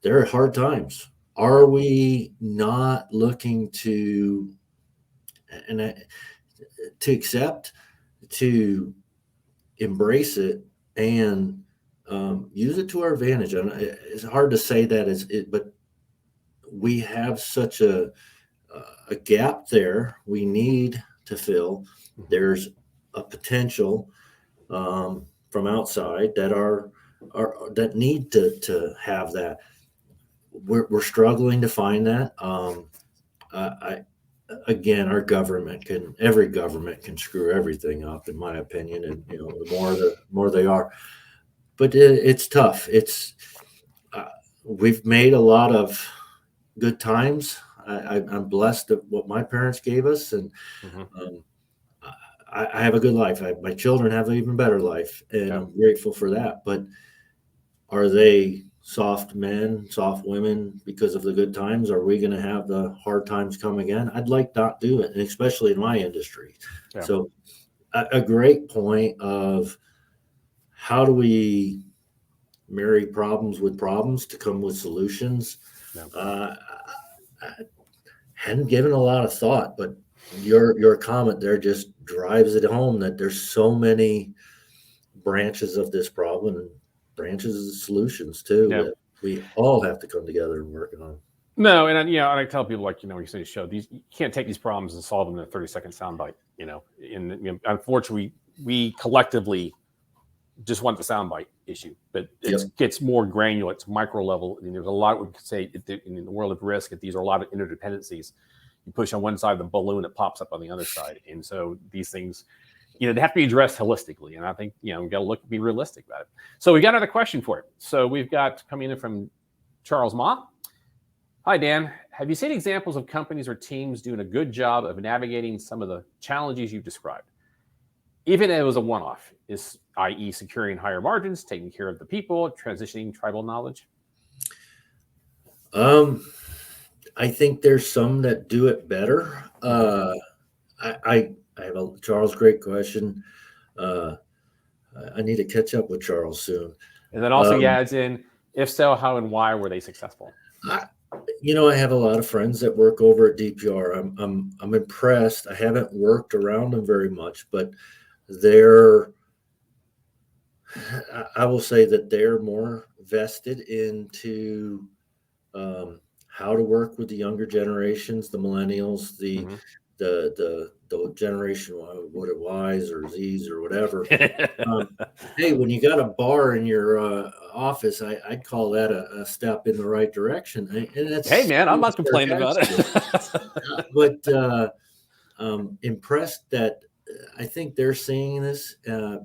There are hard times. Are we not looking to accept, to embrace it, and use it to our advantage? And it's hard to say that but we have such a gap there we need to fill. There's a potential from outside that need to have that. We're struggling to find that. Again, our every government can screw everything up, in my opinion, and the more they are. But it's tough. We've made a lot of good times. I'm blessed at what my parents gave us, and I have a good life. My children have an even better life, and I'm grateful for that. But are they soft men, soft women because of the good times? Are we going to have the hard times come again? I'd like not do it, and especially in my industry. So a great point of how do we marry problems with problems to come with solutions? I hadn't given a lot of thought, but your comment there just drives it home that there's so many branches of this problem and branches of solutions too that we all have to come together and work on. No, and I tell people, like, you say, show these, you can't take these problems and solve them in a 30-second soundbite. And unfortunately, we collectively just want the soundbite issue, but it gets more granular. It's micro level. I mean, there's a lot we could say in the world of risk. These are a lot of interdependencies. You push on one side of the balloon, it pops up on the other side, and so these things, they have to be addressed holistically. And I think we got to be realistic about it. So we got another question for you. So we've got coming in from Charles Ma. Hi, Dan. Have you seen examples of companies or teams doing a good job of navigating some of the challenges you've described? Even if it was a one-off, i.e. securing higher margins, taking care of the people, transitioning tribal knowledge? I think there's some that do it better. I have Charles, great question. I need to catch up with Charles soon. And then also he adds in, if so, how and why were they successful? I have a lot of friends that work over at DPR. I'm impressed. I haven't worked around them very much, but I will say that they're more vested into how to work with the younger generations, the millennials, the Mm-hmm. the generation, what it Y's or Z's or whatever. Hey, when you got a bar in your office, I'd call that a step in the right direction. And Hey, that's man, I'm not complaining about sarcastic. it. But impressed that I think they're seeing this.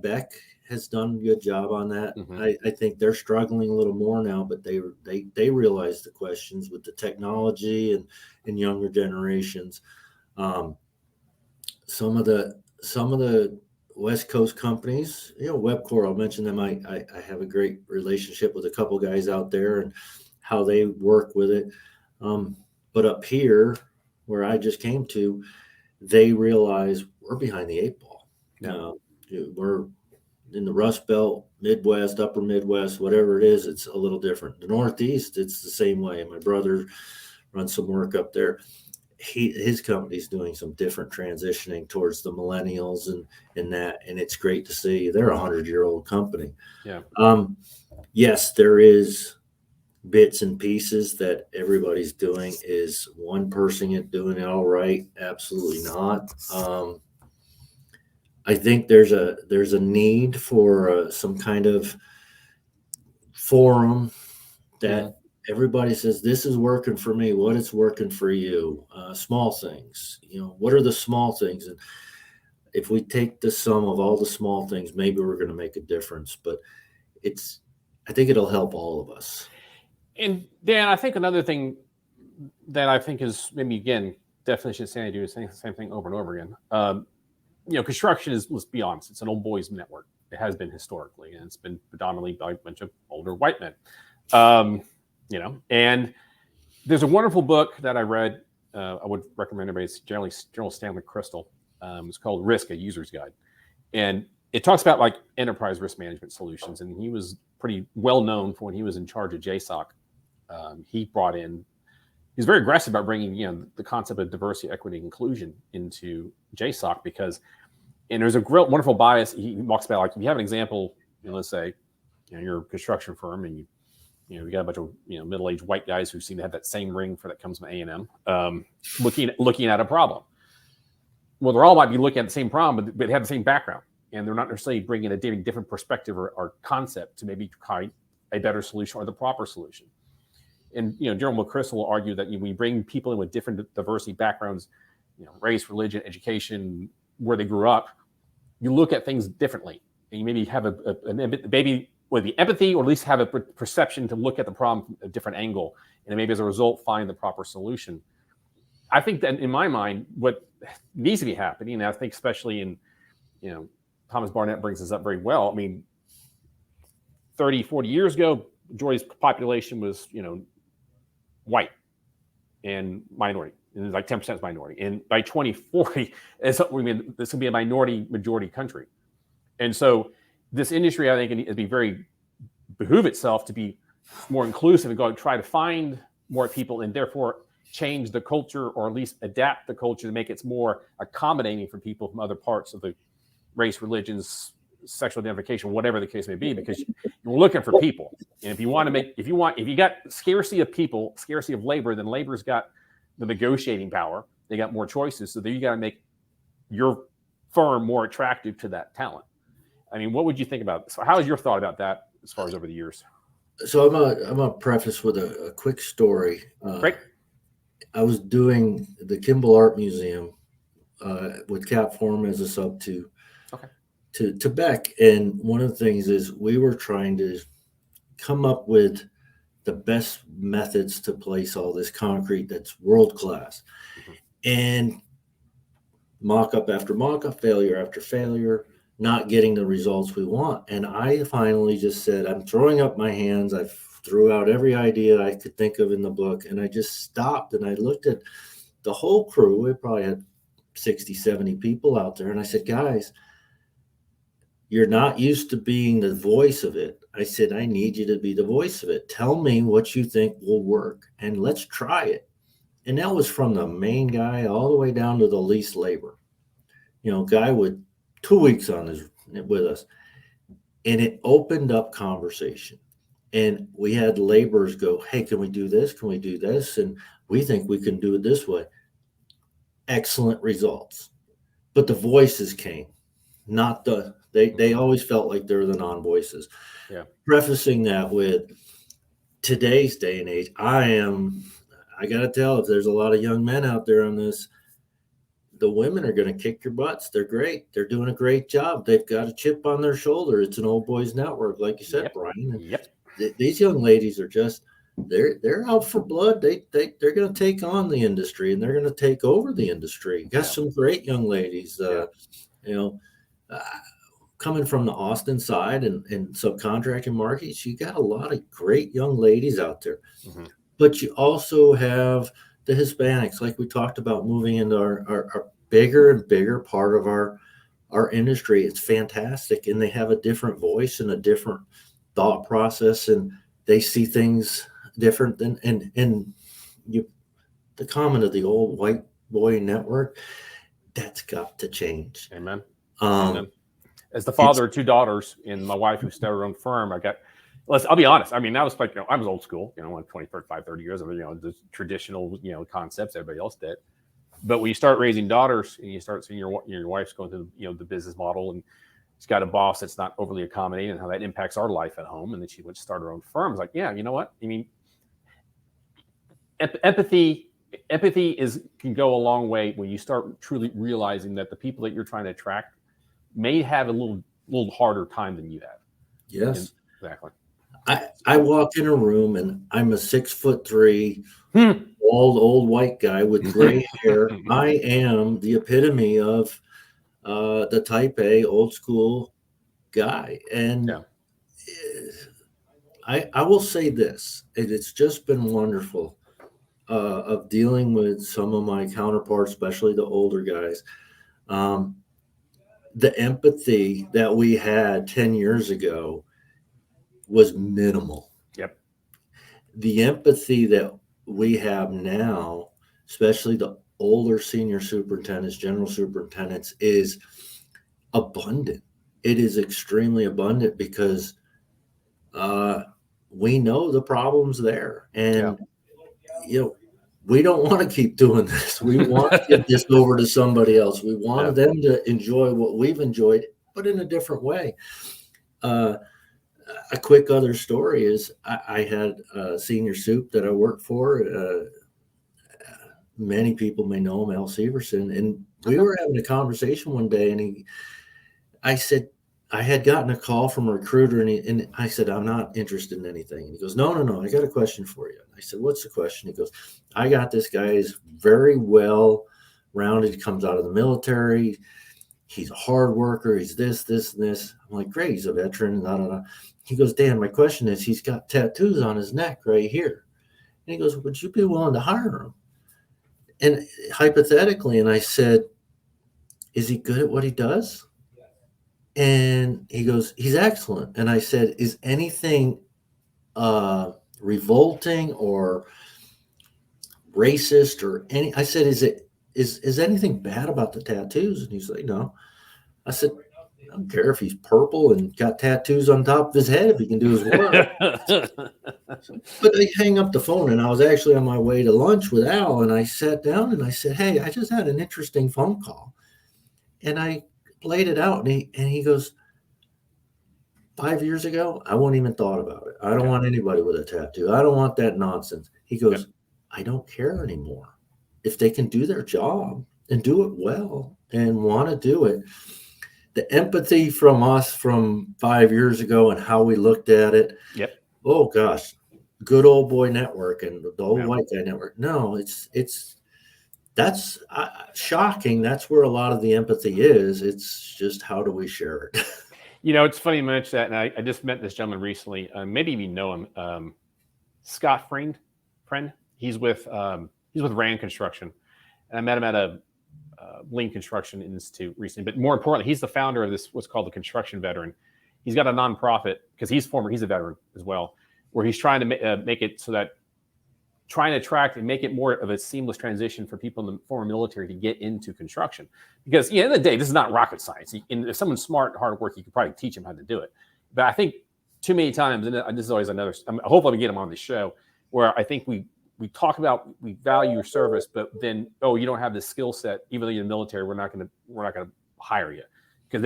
Beck has done a good job on that. Mm-hmm. I think they're struggling a little more now, but they realize the questions with the technology and younger generations. Some of the West Coast companies, Webcore, I'll mention them. I have a great relationship with a couple guys out there and how they work with it. But up here, where I just came to, they realize we're behind the eight ball. Yeah. We're in the Rust Belt, Midwest, Upper Midwest, whatever it is, it's a little different. The Northeast, it's the same way. My brother runs some work up there. His company's doing some different transitioning towards the millennials and that, and it's great to see. They're 100-year-old company. Yeah. Yes, there is bits and pieces that everybody's doing. Is one person doing it all right? Absolutely not. I think there's a need for some kind of forum that everybody says, this is working for me. What is working for you? Small things, what are the small things? And if we take the sum of all the small things, maybe we're going to make a difference. But I think it'll help all of us. And Dan, I think another thing that I think is maybe, again, definition of sanity is saying the same thing over and over again. Construction is, let's be honest, it's an old boys network. It has been historically, and it's been predominantly by a bunch of older white men. And there's a wonderful book that I read. I would recommend everybody. It's General Stanley Crystal. It's called Risk: A User's Guide, and it talks about like enterprise risk management solutions. And he was pretty well known for when he was in charge of JSOC. He was very aggressive about bringing, the concept of diversity, equity, and inclusion into JSOC and there's a wonderful bias. He talks about, like, if you have an example, let's say, you're a construction firm and you got a bunch of, middle-aged white guys who seem to have that same ring that comes from A&M, looking at a problem. Well, they all might be looking at the same problem, but have the same background, and they're not necessarily bringing a different perspective or concept to maybe try a better solution or the proper solution. And General McChrystal will argue that when you bring people in with different diversity backgrounds, race, religion, education, where they grew up, you look at things differently, and you maybe have maybe with the empathy, or at least have a perception to look at the problem from a different angle, and maybe as a result find the proper solution. I think that in my mind, what needs to be happening, and I think especially in, Thomas Barnett brings this up very well. I mean, 30, 40 years ago, majority's population was, white and minority, and like 10% is minority. And by 2040, this will be a minority majority country. And so this industry, I think, it'd behoove itself to be more inclusive and go and try to find more people, and therefore change the culture, or at least adapt the culture to make it more accommodating for people from other parts of the race, religions, sexual identification, whatever the case may be, because you're looking for people. And if you got scarcity of people, scarcity of labor, then labor's got the negotiating power. They got more choices. So then you got to make your firm more attractive to that talent. I mean, what would you think about this? How is your thought about that as far as over the years? So I'm gonna preface with a quick story. Great. I was doing the Kimball Art Museum with Cap Form as a sub to Beck, and one of the things is we were trying to come up with the best methods to place all this concrete that's world class, and mock-up after mock-up, failure after failure, not getting the results we want. And I finally just said, I'm throwing up my hands. I threw out every idea I could think of in the book, and I just stopped and I looked at the whole crew. We probably had 60, 70 people out there, and I said, guys, you're not used to being the voice of it. I said, I need you to be the voice of it. Tell me what you think will work, and let's try it. And that was from the main guy all the way down to the least labor. Guy with 2 weeks with us. And it opened up conversation. And we had laborers go, hey, can we do this? Can we do this? And we think we can do it this way. Excellent results. But the voices came, not they always felt like they're the non-voices. Yeah. Prefacing that with today's day and age, I got to tell, if there's a lot of young men out there on this, the women are going to kick your butts. They're great. They're doing a great job. They've got a chip on their shoulder. It's an old boys network, like you said, Yep. Brian. Yep. These young ladies are just, they're out for blood. They're going to take on the industry, and they're going to take over the industry. You got some great young ladies, coming from the Austin side and subcontracting markets. You got a lot of great young ladies out there, but you also have the Hispanics, like we talked about, moving into our bigger and bigger part of our industry. It's fantastic. And they have a different voice and a different thought process, and they see things different than, the comment of the old white boy network, that's got to change. Amen. Amen. As the father of two daughters and my wife who started her own firm, I'll be honest. I mean, that was like, I was old school, like 25, 30 years of, the traditional, concepts everybody else did. But when you start raising daughters and you start seeing your wife's going through, the business model, and she's got a boss that's not overly accommodating, and how that impacts our life at home. And then she went to start her own firm. It's like, yeah, you know what? I mean, empathy can go a long way when you start truly realizing that the people that you're trying to attract may have a little harder time than you have. Yes, exactly. I walk in a room and I'm a 6'3" old white guy with gray hair. I am the epitome of the type A old school guy. And I will say this, it's just been wonderful of dealing with some of my counterparts, especially the older guys. The empathy that we had 10 years ago was minimal. Yep. The empathy that we have now, especially the older senior superintendents, general superintendents, is abundant. It is extremely abundant because we know the problems there. And, we don't want to keep doing this. We want to get this over to somebody else. We want them to enjoy what we've enjoyed, but in a different way. A quick other story is I had a senior soup that I worked for. Many people may know him, Al Severson. And we were having a conversation one day, and I said, I had gotten a call from a recruiter, and I said, I'm not interested in anything. And he goes, no, I got a question for you. I said, what's the question? He goes, I got this guy is very well rounded. He comes out of the military. He's a hard worker. He's this, and this. I'm like, great. He's a veteran. He goes, Dan, my question is, he's got tattoos on his neck right here. And he goes, would you be willing to hire him? And hypothetically, and I said, is he good at what he does? And he goes, he's excellent. And I said, is anything revolting or racist or I said, is anything bad about the tattoos? And he's like, no. I said, I don't care if he's purple and got tattoos on top of his head if he can do his work. But I hang up the phone, and I was actually on my way to lunch with Al, and I sat down and I said, hey, I just had an interesting phone call. And I laid it out, and he goes, 5 years ago, I wouldn't even thought about it. I don't want anybody with a tattoo. I don't want that nonsense. He goes, I don't care anymore. If they can do their job and do it well and want to do it. The empathy from us from 5 years ago and how we looked at it. Yep. Oh gosh, good old boy network and the old white guy network. No, that's shocking. That's where a lot of the empathy is. It's just, how do we share it? It's funny you mention that. And I just met this gentleman recently. Maybe you know him, Scott Friend. He's with Rand Construction, and I met him at a Lean Construction Institute recently. But more importantly, he's the founder of this, what's called the Construction Veteran. He's got a nonprofit because he's a veteran as well, where he's trying to make it so that trying to attract and make it more of a seamless transition for people in the former military to get into construction. Because at the end of the day, this is not rocket science. And if someone's smart and hard work, you could probably teach them how to do it. But I think too many times, and this is always another. Hopefully, we get them on the show where I think we talk about we value your service, but then you don't have the skill set. Even though you're in the military, we're not going to hire you because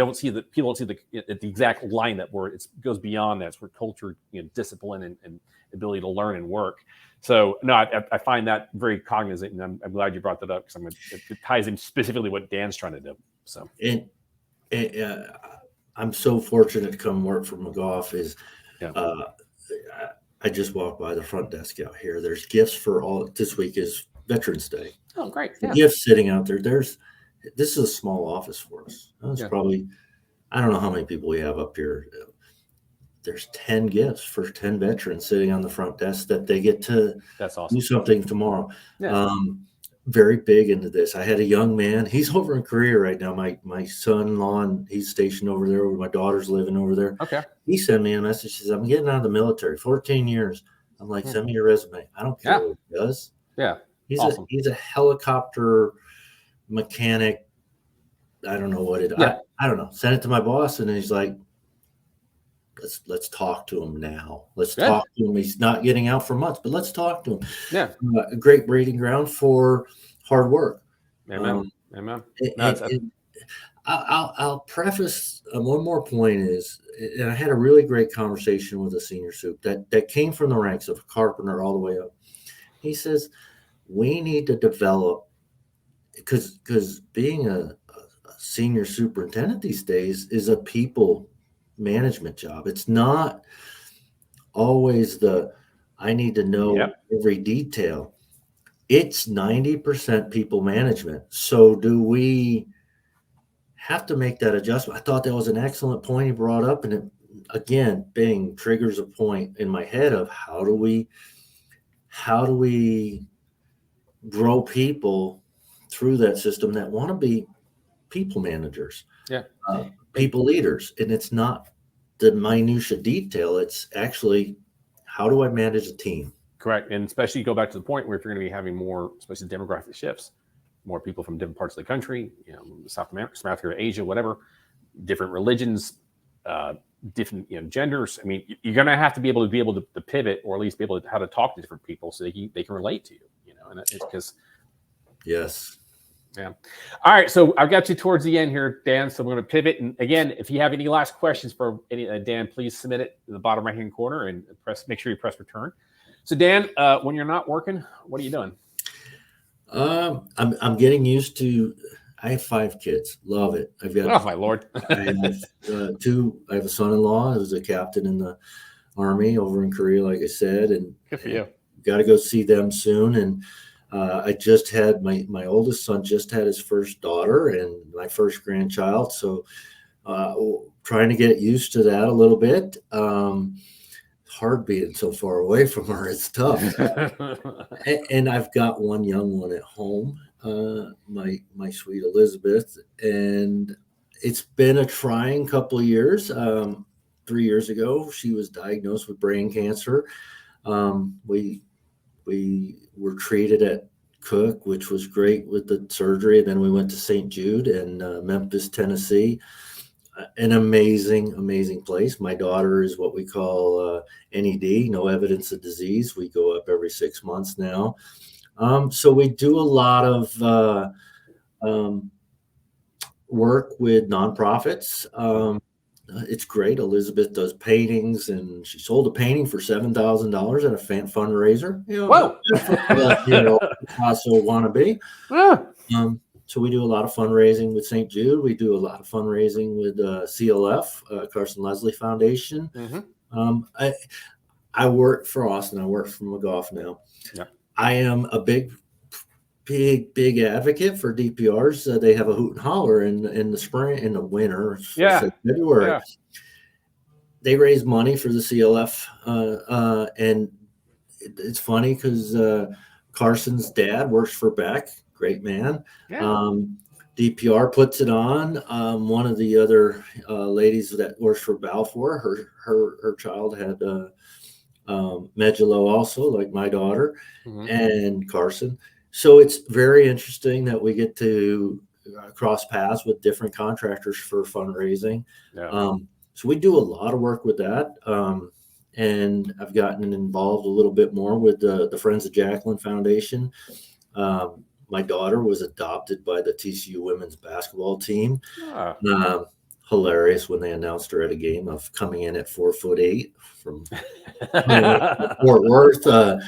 people don't see the exact lineup where it goes beyond that. It's where culture, discipline, and ability to learn and work. So no, I find that very cognizant, and I'm glad you brought that up because it ties in specifically what Dan's trying to do. So I'm so fortunate to come work for McCough. I just walked by the front desk out here. There's gifts for all. This week is Veterans Day. Oh, great! Yeah. Gifts sitting out there. This is a small office for us. It's probably, I don't know how many people we have up here. There's 10 gifts for 10 veterans sitting on the front desk that they get to That's awesome. do something tomorrow. Yeah. Very big into this. I had a young man. He's over in Korea right now. My son-in-law, and he's stationed over there where my daughter's living over there. Okay. He sent me a message. He says, I'm getting out of the military, 14 years. I'm like, send me your resume. I don't care what he does. Yeah. He's awesome. He's a helicopter mechanic. I don't know what it is. I don't know. Sent it to my boss, and he's like, let's talk to him now. Let's talk to him. He's not getting out for months, but let's talk to him. Yeah. A great breeding ground for hard work. Amen. Amen. I'll preface one more point is, and I had a really great conversation with a senior soup that came from the ranks of a carpenter all the way up. He says, we need to develop, because being a senior superintendent these days is a people management job. It's not always I need to know every detail. It's 90% people management. So do we have to make that adjustment? I thought that was an excellent point he brought up. And it, again, Bing triggers a point in my head of how do we grow people through that system that want to be people managers, people leaders. And it's not the minutia detail. It's actually, how do I manage a team? Correct. And especially go back to the point where if you're going to be having more, especially demographic shifts, more people from different parts of the country, South America, Asia, whatever, different religions, different genders. I mean, you're going to have to be able to pivot, or at least be able to how to talk to different people so they can relate to you. And it's because yes. Yeah. All right. So I've got you towards the end here, Dan. So we're going to pivot. And again, if you have any last questions for Dan, please submit it in the bottom right-hand corner and make sure you press return. So Dan, when you're not working, what are you doing? I'm getting used to. I have 5 kids. Love it. I've got. Oh my Lord. I have 2. I have a son-in-law who's a captain in the Army over in Korea, like I said, and good for you. Got to go see them soon. And I just had my oldest son just had his first daughter and my first grandchild. So trying to get used to that a little bit. Hard being so far away from her. It's tough. And I've got one young one at home, my sweet Elizabeth. And it's been a trying couple of years. 3 years ago, she was diagnosed with brain cancer. We were treated at Cook, which was great with the surgery. And then we went to St. Jude in Memphis, Tennessee. An amazing place. My daughter is what we call NED, no evidence of disease. We go up every 6 months now. So we do a lot of work with nonprofits. It's great. Elizabeth does paintings, and she sold a painting for $7,000 at a fundraiser. Whoa! Picasso wannabe. So we do a lot of fundraising with St. Jude. We do a lot of fundraising with CLF, Carson Leslie Foundation. Mm-hmm. I work for Austin. I work for McCough now. Yeah. I am a big advocate for DPRs. They have a hoot and holler in the spring, in the winter. February. Yeah. They raise money for the CLF, and it's funny because Carson's dad works for Beck. Great man. Yeah. DPR puts it on. One of the other ladies that works for Balfour, her child had Megillo also, like my daughter, and Carson. So it's very interesting that we get to cross paths with different contractors for fundraising. Yeah. So we do a lot of work with that. And I've gotten involved a little bit more with the Friends of Jacqueline Foundation. My daughter was adopted by the TCU women's basketball team. Hilarious when they announced her at a game of coming in at 4'8" from Fort Worth. Go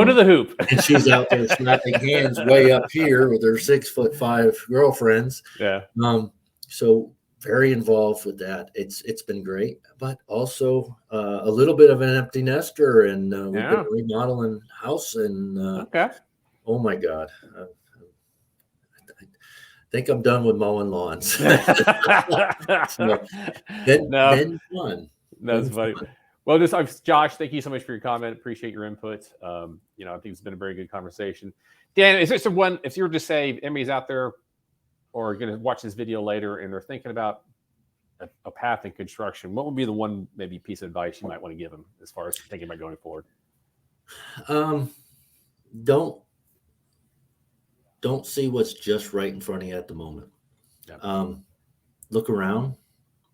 to the hoop. And she's out there snapping hands way up here with her 6'5" girlfriends. Yeah. So very involved with that. It's been great, but also a little bit of an empty nester, and we've been remodeling house, and oh my God. I think I'm done with mowing lawns. Then fun. That's funny. Well, Josh, thank you so much for your comment. Appreciate your input. I think it's been a very good conversation. Dan, is there someone, if you were to say anybody's out there or going to watch this video later and they're thinking about a path in construction, what would be the one maybe piece of advice you might want to give them as far as thinking about going forward? Don't see what's just right in front of you at the moment. Yeah. Look around,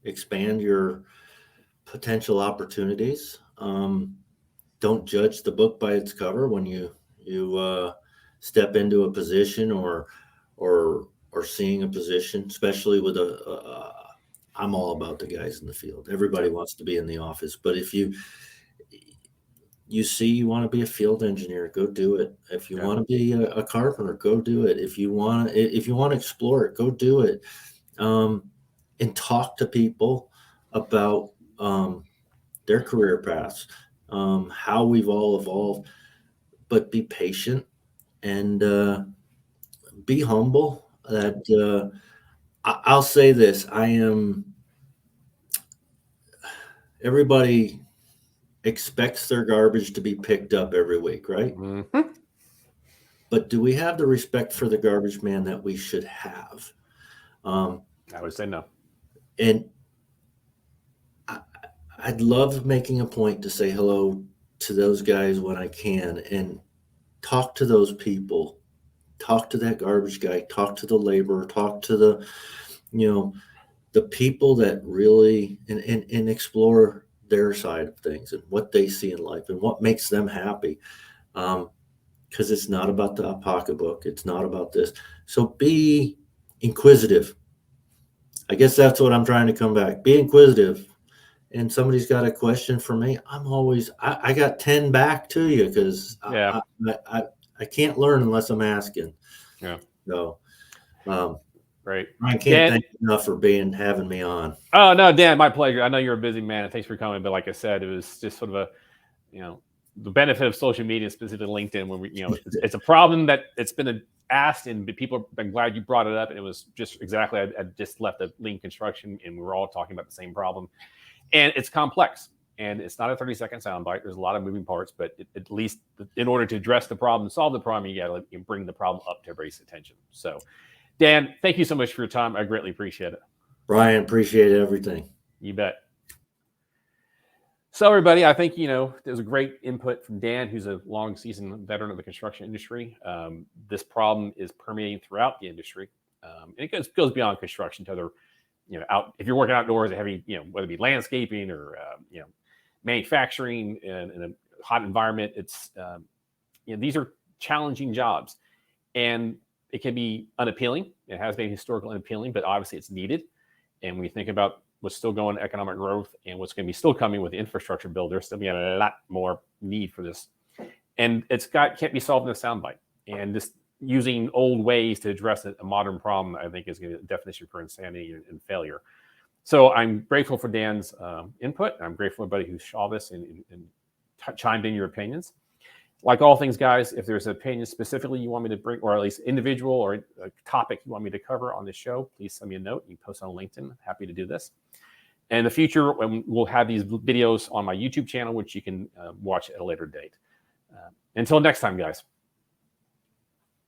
expand your potential opportunities. Don't judge the book by its cover when you step into a position or seeing a position, especially with I'm all about the guys in the field. Everybody wants to be in the office, but if you see you want to be a field engineer, go do it. If you want to be a carpenter, go do it. If you want to explore it, go do it. And talk to people about their career paths, how we've all evolved, but be patient and be humble. That I'll say this: everybody expects their garbage to be picked up every week, right? Mm-hmm. But do we have the respect for the garbage man that we should have? I would say no. And I'd love making a point to say hello to those guys when I can and talk to those people, talk to that garbage guy, talk to the laborer, talk to the people that really and explore their side of things and what they see in life and what makes them happy. Because it's not about the pocketbook. It's not about this. So be inquisitive. I guess that's what I'm trying to come back. Be inquisitive. And somebody's got a question for me. I got 10 back to you because I can't learn unless I'm asking. Yeah. So, Great. I can't thank you enough for having me on. Oh, no, Dan, my pleasure. I know you're a busy man, and thanks for coming. But like I said, it was just sort of the benefit of social media, specifically LinkedIn, when it's a problem that it's been asked, and people have been glad you brought it up. And it was just exactly, I just left a lean construction, and we were all talking about the same problem. And it's complex, and it's not a 30-second soundbite. There's a lot of moving parts, but at least in order to address the problem, solve the problem, you got to bring the problem up to everybody's attention. So, Dan, thank you so much for your time. I greatly appreciate it. Brian, appreciate everything. You bet. So, everybody, I think, there's a great input from Dan, who's a long-seasoned veteran of the construction industry. This problem is permeating throughout the industry. And it goes beyond construction to other, if you're working outdoors, heavy, whether it be landscaping or, manufacturing in a hot environment, it's, these are challenging jobs. And it can be unappealing. It has been historically unappealing, but obviously it's needed. And when you think about what's still going on, economic growth, and what's going to be still coming with the infrastructure bill, there's still be a lot more need for this. And can't be solved in a soundbite. And just using old ways to address a modern problem, I think, is a definition for insanity and failure. So I'm grateful for Dan's input. I'm grateful for everybody who saw this and chimed in your opinions. Like all things, guys, if there's an opinion specifically you want me to bring, or at least individual or a topic you want me to cover on this show, please send me a note. You can post on LinkedIn. Happy to do this. And in the future, we'll have these videos on my YouTube channel, which you can watch at a later date. Until next time, guys.